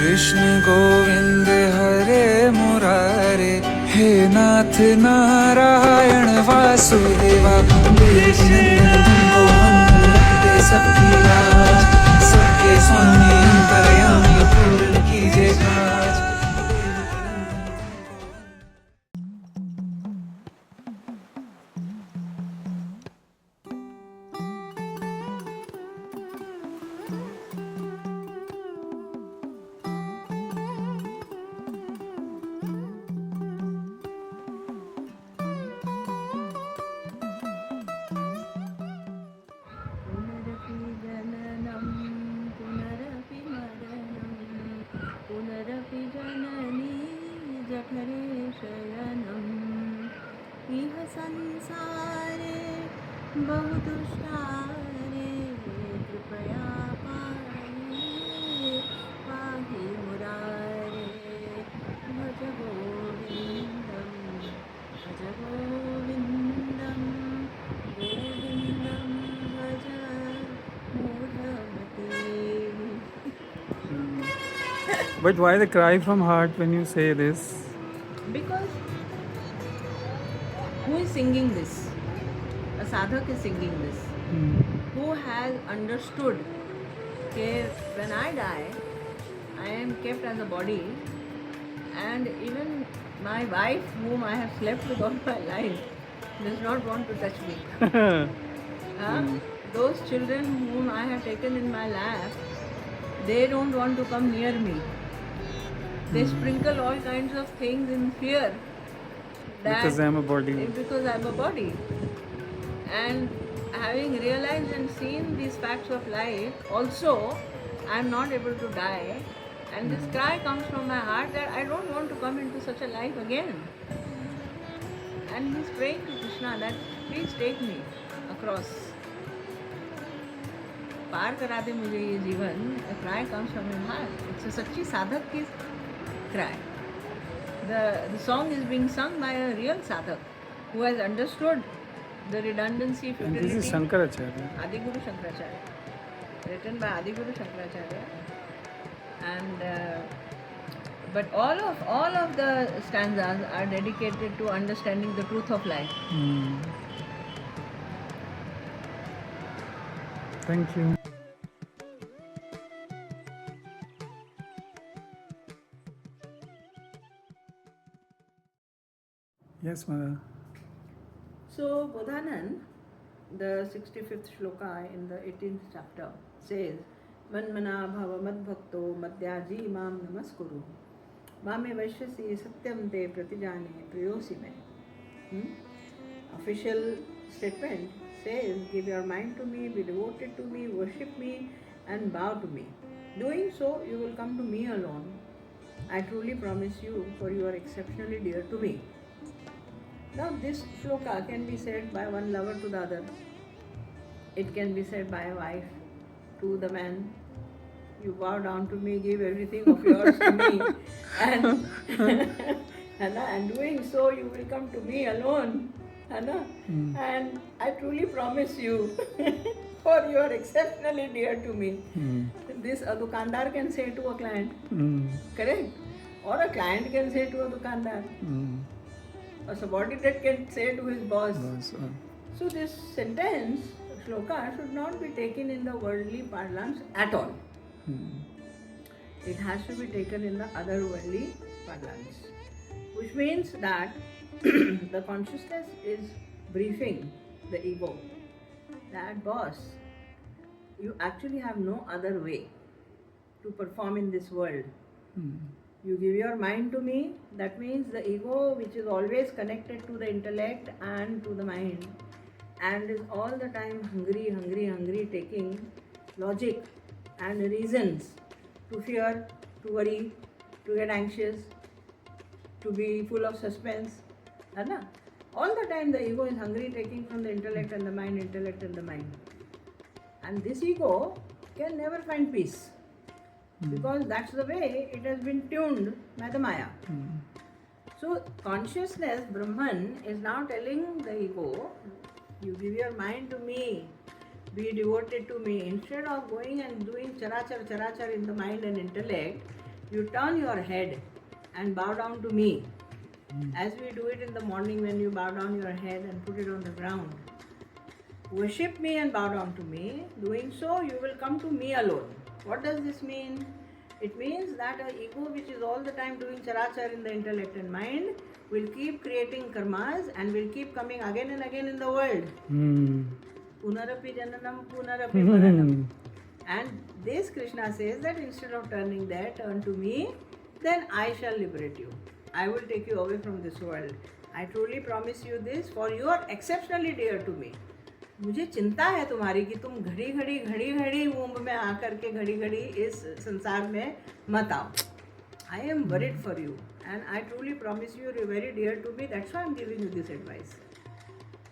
कृष्ण गोविंद हरे मुरारे, हे नाथ नारायण वासुदेवा। देवकी नंदन तुमको वंदन रखते सबकी लाज, सबके स्वामी अंतर्यामी पूर्ण कीजिए काज। पुनरपि जननं पुनरपि मरणं पुनरपि जननी जठरे शयनम् इह संसारे बहुदुष्टारे कृपया पाहि मुरारे भज गोविन्दं भज गोविन्दं गोविन्दं भज मूढमते। But why the cry from heart when you say this? Because who is singing this? A sadhak is singing this. Who has understood that when I die, I am kept as a body, and even my wife, whom I have slept with all my life, does not want to touch me. Those children whom I have taken in my lap, they don't want to come near me. They sprinkle all kinds of things in fear. Because I am a body. Because I am a body. And having realized and seen these facts of life, also I am not able to die. And this cry comes from my heart that I don't want to come into such a life again. And he's praying to Krishna that please take me across. पार करा दे मुझे ये जीवन. A cry comes from his heart. It's a सच्ची साधक की cry. The song is being sung by a real sadhak who has understood the redundancy, And futility. this is Shankaracharya. Adiguru Shankaracharya, written by Adiguru Shankaracharya, and but all of the stanzas are dedicated to understanding the truth of life. Thank you. Yes, Mother. So Bodhanand, the 65th shloka in the 18th chapter says, Manmana bhava madbhakto madhyaji mam namaskuru mame vaishyasi satyam te pratijane priyosi me. Official statement says, give your mind to me, be devoted to me, worship me and bow to me. Doing so, you will come to me alone. I truly promise you, for you are exceptionally dear to me. Now this shloka can be said by one lover to the other. It can be said by a wife to the man. You bow down to me, give everything of yours to me, and doing so you will come to me alone. And I truly promise you, for you are exceptionally dear to me. This a dukandar can say to a client, correct? Or a client can say to a dukandar. A subordinate can say to his boss. So this sentence, shloka, should not be taken in the worldly parlance at all. It has to be taken in the otherworldly parlance, which means that the consciousness is briefing the ego that, boss, you actually have no other way to perform in this world. You give your mind to me, that means the ego, which is always connected to the intellect and to the mind, and is all the time hungry, taking logic and reasons to fear, to worry, to get anxious, to be full of suspense. All the time the ego is hungry, taking from the intellect and the mind. And this ego can never find peace. Because that's the way it has been tuned by the Maya. So consciousness, Brahman, is now telling the ego, you give your mind to me, be devoted to me. Instead of going and doing charachar in the mind and intellect, you turn your head and bow down to me. As we do it in the morning when you bow down your head and put it on the ground. Worship me and bow down to me. Doing so, you will come to me alone. What does this mean? It means that an ego which is all the time doing charachar in the intellect and mind will keep creating karmas and will keep coming again and again in the world. Punarapi jananam, punarapi maranam. And this Krishna says that instead of turning there, turn to me, then I shall liberate you. I will take you away from this world. I truly promise you this, for you are exceptionally dear to me. मुझे चिंता है तुम्हारी कि तुम घड़ी घड़ी ऊंब में आकर के घड़ी घड़ी इस संसार में मत आओ. I am worried for you and I truly promise you are very dear to me. That's why I am giving you this advice.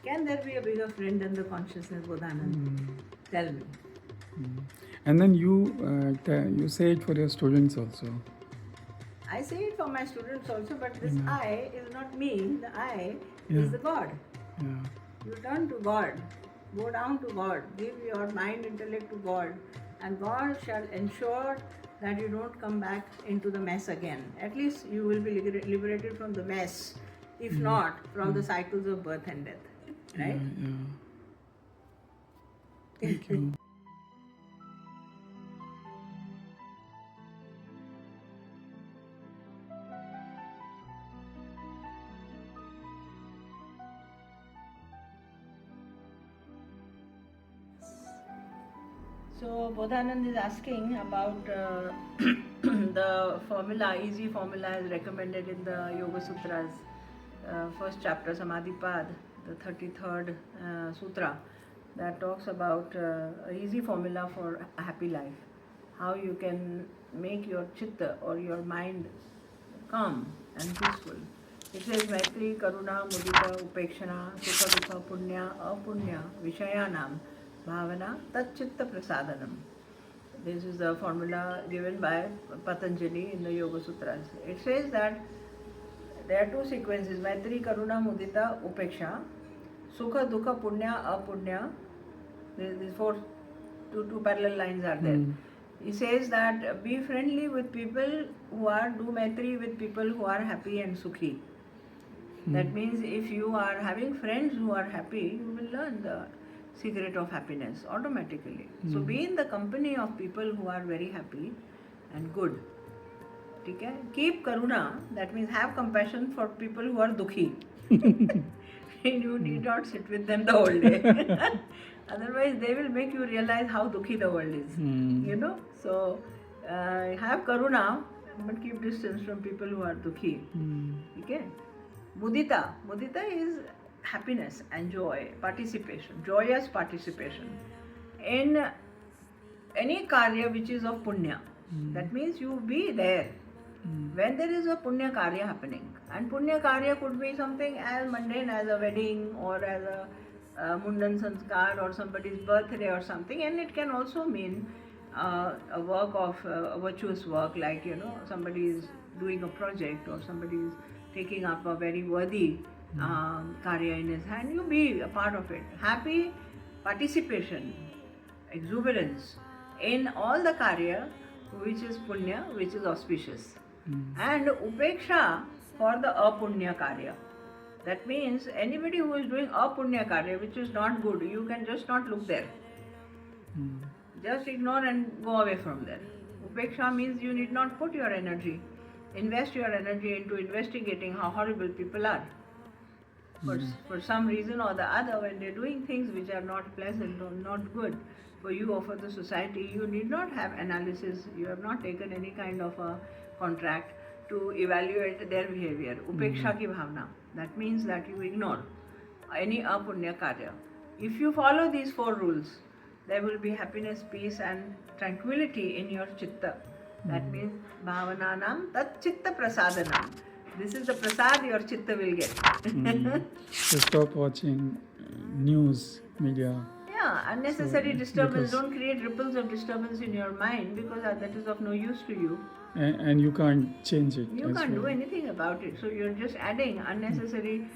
Can there be a bigger friend than the consciousness, Bodhanand? Tell me. And then you say it for your students also. I say it for my students also, but this I is not me. The I is the God. Yeah. You turn to God. Go down to God. Give your mind, intellect to God. And God shall ensure that you don't come back into the mess again. At least you will be liberated from the mess. If not, from the cycles of birth and death. Right? Yeah. Thank you. So Bodhanand is asking about the formula, easy formula is recommended in the Yoga Sutras, first chapter Samadhipad, the 33rd sutra, that talks about an easy formula for a happy life. How you can make your chitta or your mind calm and peaceful. It says Maitri, Karuna, Mudita, Upekshana, Sukha, Dukha, Punya, Apunya, Vishayanam, Bhavana, Tatchitta Prasadanam. This is the formula given by Patanjali in the Yoga Sutras. It says that there are two sequences, Maitri, Karuna, Mudita, Upeksha, Sukha, Dukha, Punya, Apunya. These two parallel lines are there. He says that be friendly with people who are, do Maitri with people who are happy and sukhi. That means if you are having friends who are happy, you will learn the secret of happiness automatically. So be in the company of people who are very happy and good. Okay? Keep karuna, that means have compassion for people who are dukhi. You need not sit with them the whole day. Otherwise they will make you realize how dukhi the world is. You know? So have karuna, but keep distance from people who are dukhi. Okay? Mudita. Mudita is happiness and joy, participation, joyous participation in any karya which is of punya. That means you be there when there is a punya karya happening. And punya karya could be something as mundane as a wedding or as a mundan sanskar or somebody's birthday or something, and it can also mean a work of a virtuous work, like somebody is doing a project or somebody is taking up a very worthy karya in his hand. You be a part of it. Happy participation, exuberance in all the karya which is punya, which is auspicious. And upeksha for the apunya karya. That means anybody who is doing apunya karya, which is not good, you can just not look there. Just ignore and go away from there. Upeksha means you need not put your energy, invest your energy into investigating how horrible people are. For some reason or the other, when they're doing things which are not pleasant or not good for you or for the society, you need not have analysis. You have not taken any kind of a contract to evaluate their behavior. Upeksha ki bhavna. That means that you ignore any apunya karya. If you follow these 4 rules, there will be happiness, peace and tranquility in your chitta. That means bhavananam tat chitta prasadanam. This is the prasad your chitta will get. So stop watching news, media. Yeah, unnecessary disturbance. Don't create ripples of disturbance in your mind, because that is of no use to you. And you can't change it. You can't do anything about it. So you're just adding unnecessary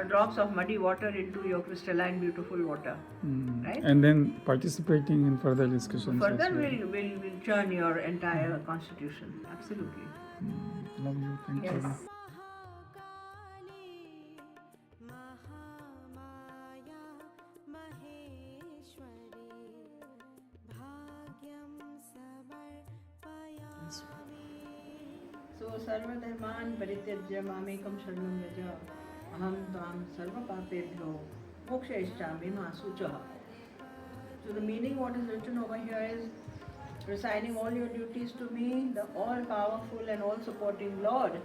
drops of muddy water into your crystalline, beautiful water. Right? And then participating in further discussions. Further, as well. will churn your entire constitution. Absolutely. Love you. Thank you. Yes. Mahamaya Maheshwari भाग्यं समर्पयामि So सर्वधर्मान् परित्यज्य मामेकं शरणं व्रज अहं त्वां सर्वपापेभ्यो मोक्षयिष्यामि मा शुचः. So the meaning what is written over here is resigning all your duties to me, the all-powerful and all-supporting Lord.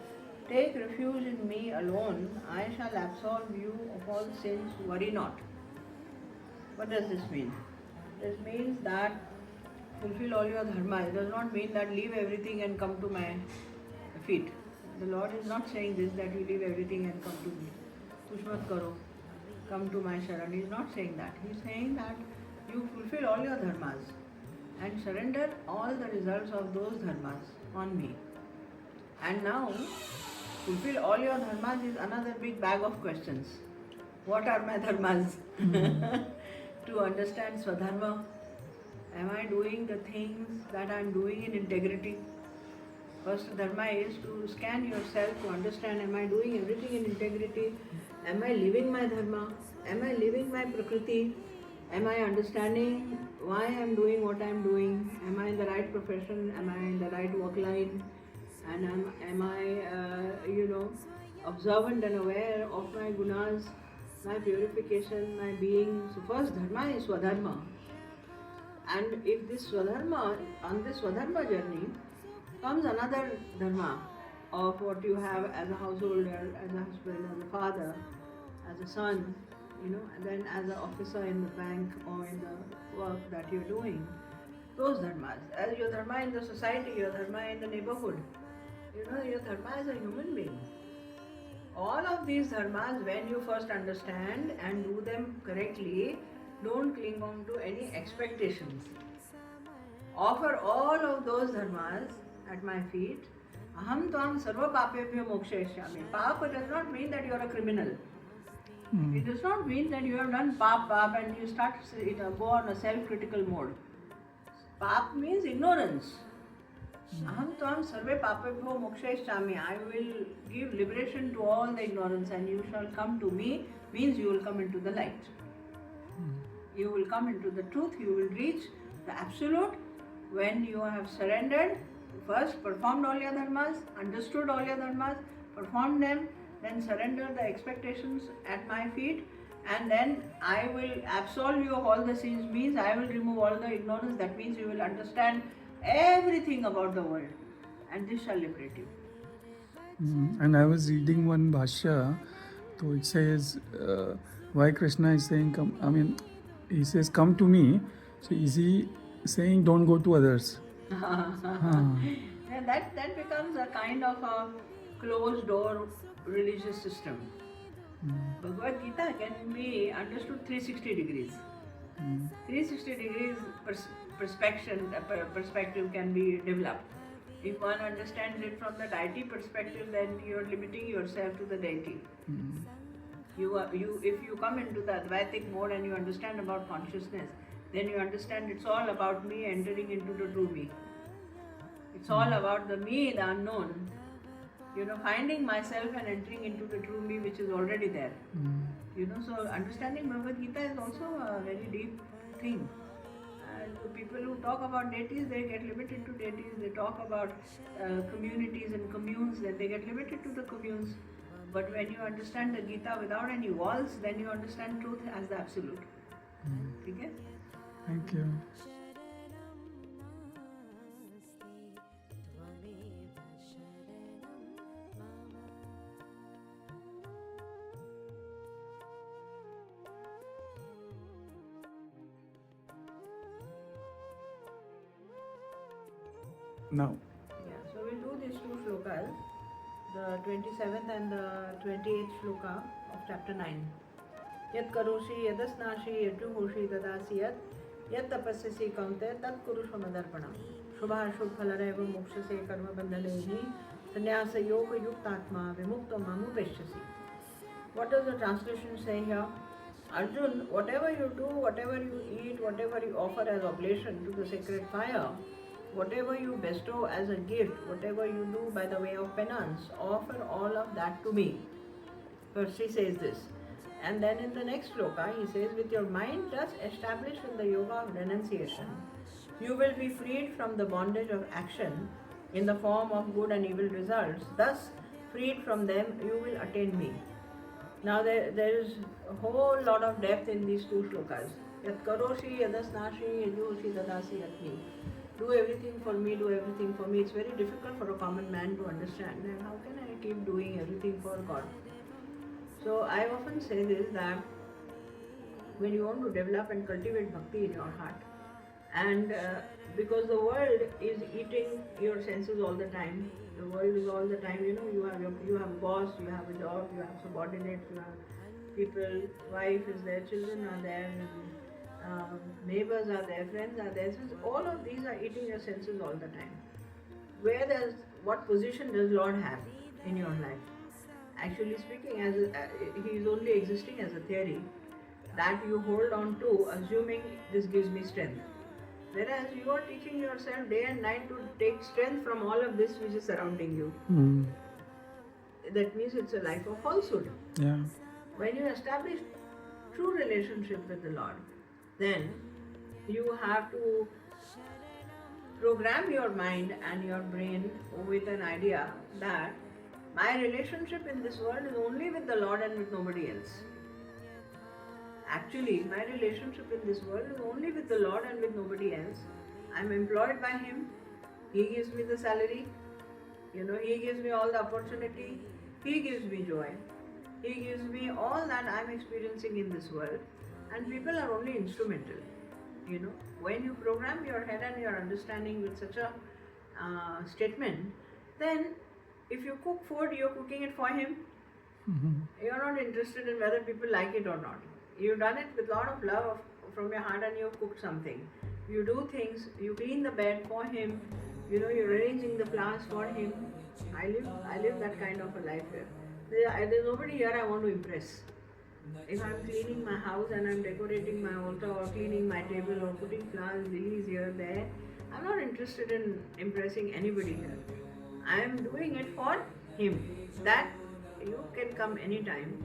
Take refuge in me alone. I shall absolve you of all sins. Worry not. What does this mean? This means that fulfill all your dharma. It does not mean that leave everything and come to my feet. The Lord is not saying this, that you leave everything and come to me. Tushmat karo, come to my sharan. He is not saying that. He is saying that you fulfill all your dharmas and surrender all the results of those dharmas on me. And now, fulfill all your dharmas is another big bag of questions. What are my dharmas? To understand Swadharma, am I doing the things that I am doing in integrity? First dharma is to scan yourself to understand, am I doing everything in integrity? Am I living my dharma? Am I living my prakriti? Am I understanding why I am doing what I am doing? Am I in the right profession? Am I in the right work line? And am I, observant and aware of my gunas, my purification, my being? So first dharma is Swadharma. And if this Swadharma, on this Swadharma journey, comes another dharma of what you have as a householder, as a husband, as a father, as a son, and then as an officer in the bank or in the work that you're doing. Those dharmas. As your dharma in the society, your dharma in the neighborhood. Your dharma as a human being. All of these dharmas, when you first understand and do them correctly, don't cling on to any expectations. Offer all of those dharmas at my feet. Aham tvam sarva papebhyo mokshayishyami. Papa does not mean that you are a criminal. It does not mean that you have done pap and you start go on a self-critical mode. Pap means ignorance. Aham tvam sarve papebhyo mokshayishyami. I will give liberation to all the ignorance and you shall come to me, means you will come into the light. You will come into the truth, you will reach the absolute when you have surrendered. First, performed all your dharmas, understood all your dharmas, performed them, then surrender the expectations at my feet, and then I will absolve you of all the sins, means I will remove all the ignorance. That means you will understand everything about the world, and this shall liberate you. And I was reading one bhashya, so it says why Krishna is saying come. I mean, he says come to me. So is he saying don't go to others? And that becomes a kind of a closed door religious system. Bhagavad Gita can be understood 360 degrees. 360 degrees perspective can be developed. If one understands it from the deity perspective, then you are limiting yourself to the deity. If you come into the Advaitic mode and you understand about consciousness, then you understand it's all about me entering into the true me. It's all about the me, the unknown. Finding myself and entering into the true me which is already there. So understanding Bhagavad Gita is also a very deep thing. And the people who talk about deities, they get limited to deities. They talk about communities and communes, then they get limited to the communes. But when you understand the Gita without any walls, then you understand truth as the absolute. Okay? Thank you. Now. Yeah, so we'll do these two shlokas, the 27th and the 28th shloka of chapter 9. Yat karoshi yadasnashi yatuhoshi tadasi yat tapasyasi kaunte tat kurush madarpanam. Shubha shubh phalareva mokshase karma bandhalehi sannyasa yoga yuktatma vimukta mamu veshyasi. What does the translation say here? Arjun, whatever you do, whatever you eat, whatever you offer as oblation to the sacred fire, whatever you bestow as a gift, whatever you do by the way of penance, offer all of that to me. First he says this. And then in the next sloka he says, with your mind thus established in the yoga of renunciation, you will be freed from the bondage of action in the form of good and evil results. Thus, freed from them, you will attain me. Now there is a whole lot of depth in these two slokas. Yat karoshi yadasnashi yajushi dadasi yatmi. Do everything for me, do everything for me. It's very difficult for a common man to understand. And how can I keep doing everything for God? So I often say this, that when you want to develop and cultivate bhakti in your heart, and because the world is eating your senses all the time, the world is all the time, you have a boss, you have a job, you have subordinates, you have people, wife is there, children are there, neighbors are there, friends are there. So all of these are eating your senses all the time. What position does Lord have in your life? Actually speaking, he is only existing as a theory that you hold on to, assuming this gives me strength. Whereas you are teaching yourself day and night to take strength from all of this which is surrounding you. That means it's a life of falsehood. Yeah. When you establish true relationship with the Lord, then you have to program your mind and your brain with an idea that my relationship in this world is only with the Lord and with nobody else. Actually, my relationship in this world is only with the Lord and with nobody else. I'm employed by Him. He gives me the salary. He gives me all the opportunity. He gives me joy. He gives me all that I'm experiencing in this world. And people are only instrumental. When you program your head and your understanding with such a statement, then if you cook food, you're cooking it for Him. You're not interested in whether people like it or not. You've done it with a lot of love from your heart and you've cooked something. You do things, you clean the bed for Him, you're arranging the flowers for Him. I live that kind of a life here. There's nobody here I want to impress. If I'm cleaning my house and I'm decorating my altar or cleaning my table or putting flowers, lilies here, there, I'm not interested in impressing anybody here. I am doing it for Him. That you can come anytime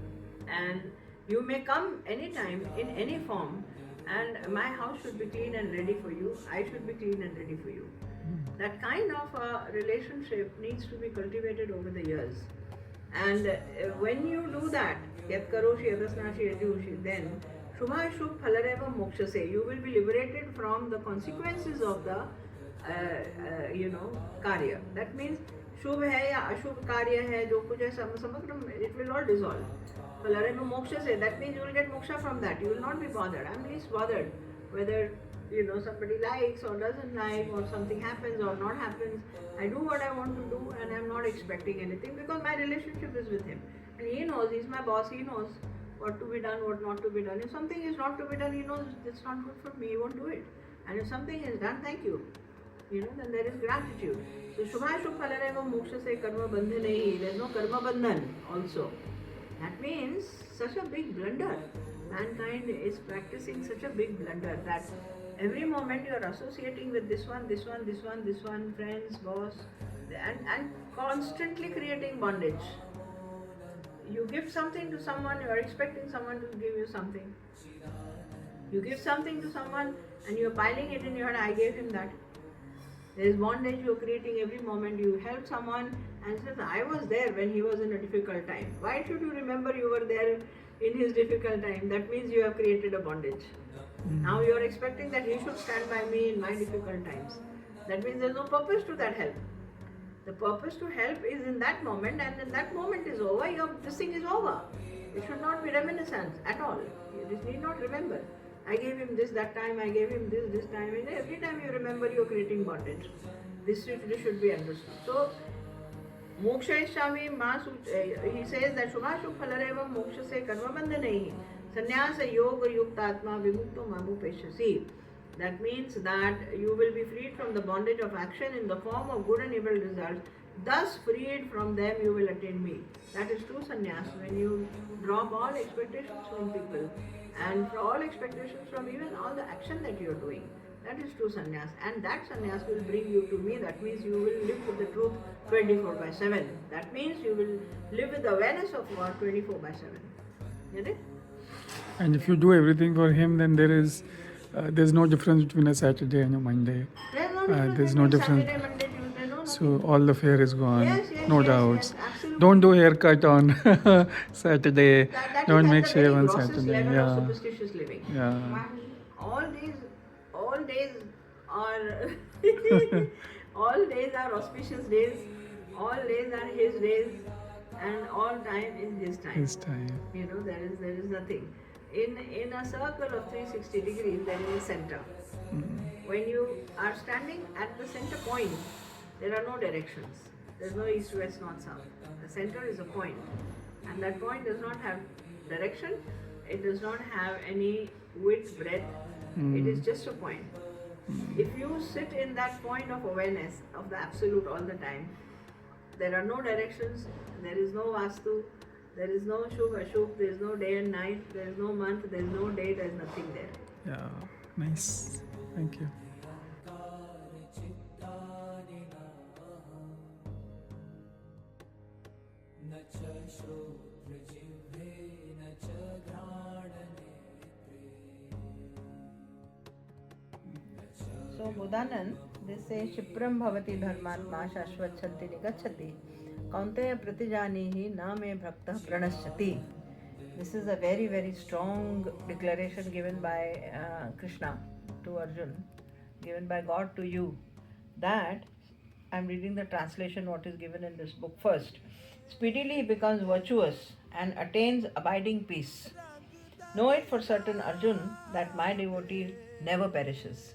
and you may come anytime in any form, and my house should be clean and ready for you. I should be clean and ready for you. That kind of a relationship needs to be cultivated over the years. And when you do that, yat karoshi yadasnashi yajushi, then shubha shubh phalareva mokshase, you will be liberated from the consequences of the karya. That means shubh hai ya ashubh karya hai, jo kuch hai, it will not dissolve. Phalareva mokshase, that means you will get moksha from that. You will not be bothered. I'm least bothered whether somebody likes or doesn't like, or something happens or not happens. I do what I want to do and I'm not expecting anything because my relationship is with Him. And He knows, He's my boss, He knows what to be done, what not to be done. If something is not to be done, He knows it's not good for me, He won't do it. And if something is done, thank you. Then there is gratitude. So Shubha Shubh Phalareva Moksha Se Karma Bandhanehi, there is no Karma Bandhan also. That means such a big blunder. Mankind is practicing such a big blunder that every moment you are associating with this one, friends, boss, and constantly creating bondage. You give something to someone, you are expecting someone to give you something. You give something to someone and you are piling it in your head, I gave him that. There is bondage you are creating every moment. You help someone and says, I was there when he was in a difficult time. Why should you remember you were there in his difficult time? That means you have created a bondage. Now you are expecting that he should stand by me in my difficult times. That means there is no purpose to that help. The purpose to help is in that moment, and when that moment is over, this thing is over. It should not be reminiscence at all. You just need not remember. I gave him this that time, I gave him this time, and every time you remember you are creating bondage. This should be understood. So, Moksha Ishami, he says that Shubhashu Phalareva Moksha Se Karma Bandhanehi Sannyasa Yoga Yuktatma Vimukto Mamu Peshasi. That means that you will be freed from the bondage of action in the form of good and evil results Thus, freed from them, you will attain me. That is true sannyas, when you drop all expectations from people and for all expectations from even all the action that you are doing. That is true sannyas, and that sannyas will bring you to me. That means you will live with the truth 24/7. That means you will live with the awareness of God 24/7. Get it? And if you do everything for him, then there's no difference between a Saturday and a Monday. There's no between difference. Saturday, Monday, Tuesday, no, So nothing. all the fear is gone. Yes, yes, No yes, doubts. yes, absolutely. Don't do haircut on Saturday. That Don't is make at the shave very on grossest Saturday. level of Yeah. superstitious living. Yeah. All days are all days are auspicious days. All days are His days, and all time is His time. This time. You know, there is nothing. In a circle of 360 degrees, there is a center. When you are standing at the center point, there are no directions. There's no east, west, north, south. The center is a point, and that point does not have direction. It does not have any width, breadth. It is just a point. If you sit in that point of awareness of the absolute all the time, there are no directions. There is no vastu. There is no shubh, ashubh. There is no day and night. There is no month. There is no day. There is nothing there. Yeah. Nice. Thank you. So Buddhanand, they say Shipram bhavati dharmatma shashvachanti nigachati kaunteya pratijanihi na me bhaktah pranasyati. This is a very, very strong declaration given by Krishna to Arjun, given by God to you, that I'm reading the translation what is given in this book first. Speedily he becomes virtuous and attains abiding peace. Know it for certain, Arjun, that my devotee never perishes.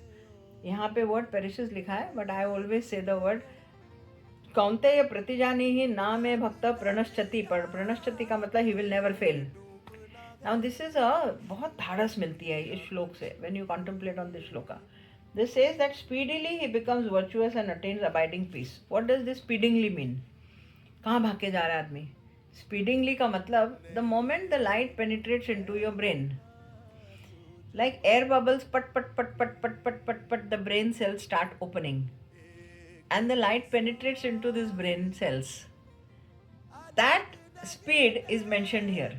यहाँ पे word perishes लिखा है, but I always say the word Kaunteya प्रतिजानी ही ना में भक्त प्रणश्चति. प्रणश्चति का मतलब he will never fail. Now this is a बहुत धाड़स मिलती है इस श्लोक से. When you contemplate on this shloka, this says that speedily he becomes virtuous and attains abiding peace. What does this speedingly mean? कहाँ भाग के जा रहा है आदमी? स्पीडिंगली का मतलब the moment the light penetrates into your brain, like air bubbles, pat pat pat pat pat pat pat pat, the brain cells start opening and the light penetrates into these brain cells. That speed is mentioned here.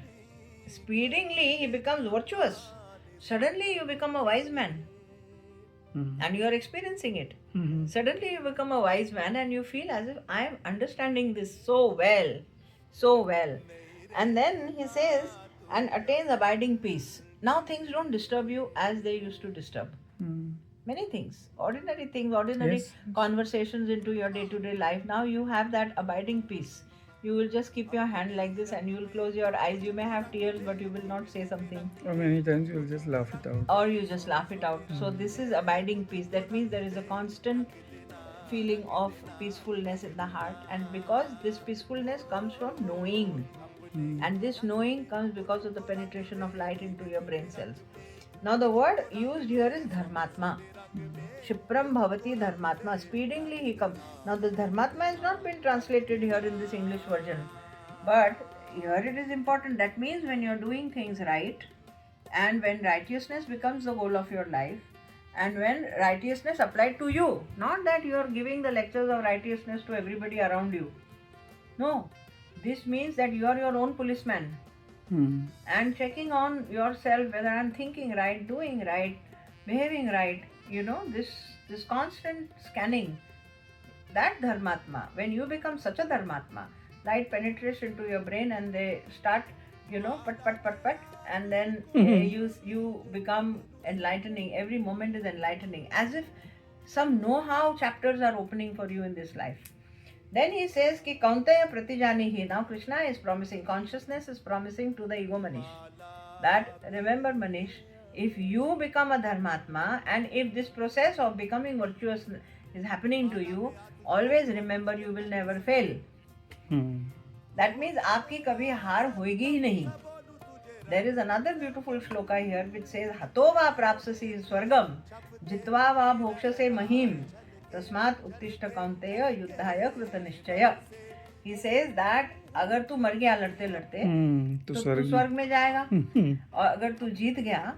Speedingly he becomes virtuous. Suddenly you become a wise man. And you are experiencing it. Suddenly you become a wise man and you feel as if I am understanding this so well. And then he says, and attains abiding peace. Now things don't disturb you as they used to disturb. Many things, ordinary Yes. conversations into your day-to-day life. Now you have that abiding peace. You will just keep your hand like this and you will close your eyes. You may have tears, but you will not say something. Or many times you'll just laugh it out. Or you just laugh it out. So this is abiding peace. That means there is a constant feeling of peacefulness in the heart. And because this peacefulness comes from knowing. And this knowing comes because of the penetration of light into your brain cells. Now the word used here is dharmatma. Shipram bhavati dharmatma. Speedingly he comes. Now the dharmatma has not been translated here in this English version. But here it is important. That means when you are doing things right, and when righteousness becomes the goal of your life, and when righteousness applied to you, not that you are giving the lectures of righteousness to everybody around you. No. This means that you are your own policeman and checking on yourself whether I'm thinking right, doing right, behaving right. You know, this constant scanning. That dharmatma, when you become such a dharmatma, light penetrates into your brain and they start, pat pat pat pat, and then you become enlightening. Every moment is enlightening, as if some know-how chapters are opening for you in this life. Then he says ki kaunteya pratijanihi. Now Krishna is promising, consciousness is promising to the ego Manish, that remember Manish, if you become a dharmatma and if this process of becoming virtuous is happening to you, always remember you will never fail. That means आपकी कभी हार होएगी ही नहीं. There is another beautiful shloka here which says, Hato va prapsasi swargam, jitva va bhokshase mahim, तस्मात् उत्तिष्ठ कौन्तेय युद्धाय कृतनिश्चय. He says that अगर तू मर गया लड़ते लड़ते तो तो तू स्वर्ग में जाएगा, और अगर तू जीत गया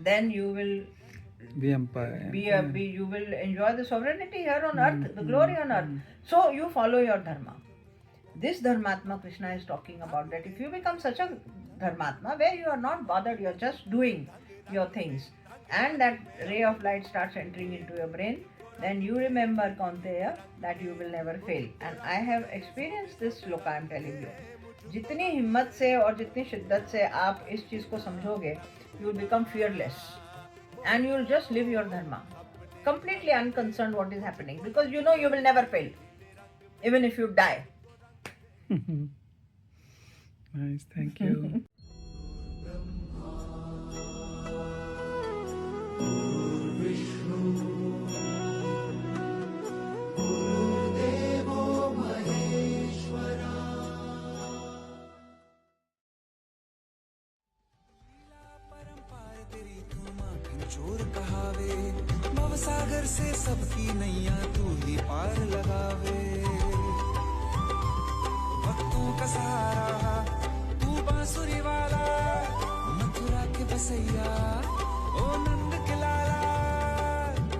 then you will be empire. you will enjoy the sovereignty here on earth, the glory on earth. So you follow your dharma. This Dharmatma Krishna is talking about, that if you become such a Dharmatma where you are not bothered, you are just doing your things, and that ray of light starts entering into your brain, then you remember, Kaunteya, that you will never fail. And I have experienced this shloka, I am telling you. जितनी हिम्मत से और जितनी शिद्दत से आप इस चीज़ को समझोगे, you will become fearless and you will just live your dharma, completely unconcerned what is happening, because you know you will never fail, even if you die. Nice, thank you. चोर कहावे, भवसागर से सबकी नैया तू ही पार लगावे. भक्तों का सहारा तू बांसुरी वाला, मथुरा के बसैया ओ नंद के लाला.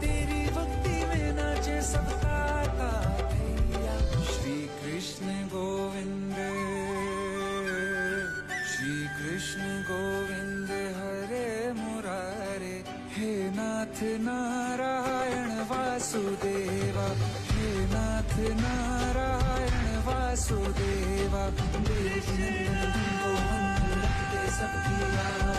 तेरी भक्ति में नाचे सबका ताथैया. श्री कृष्ण गोविंद, श्री कृष्ण गोविंद हरे मुरारे. हे नाथ नारायण वासुदेवा, हे नाथ नारायण वासुदेवा. देश नंदन को हम रखते सबकी आवा.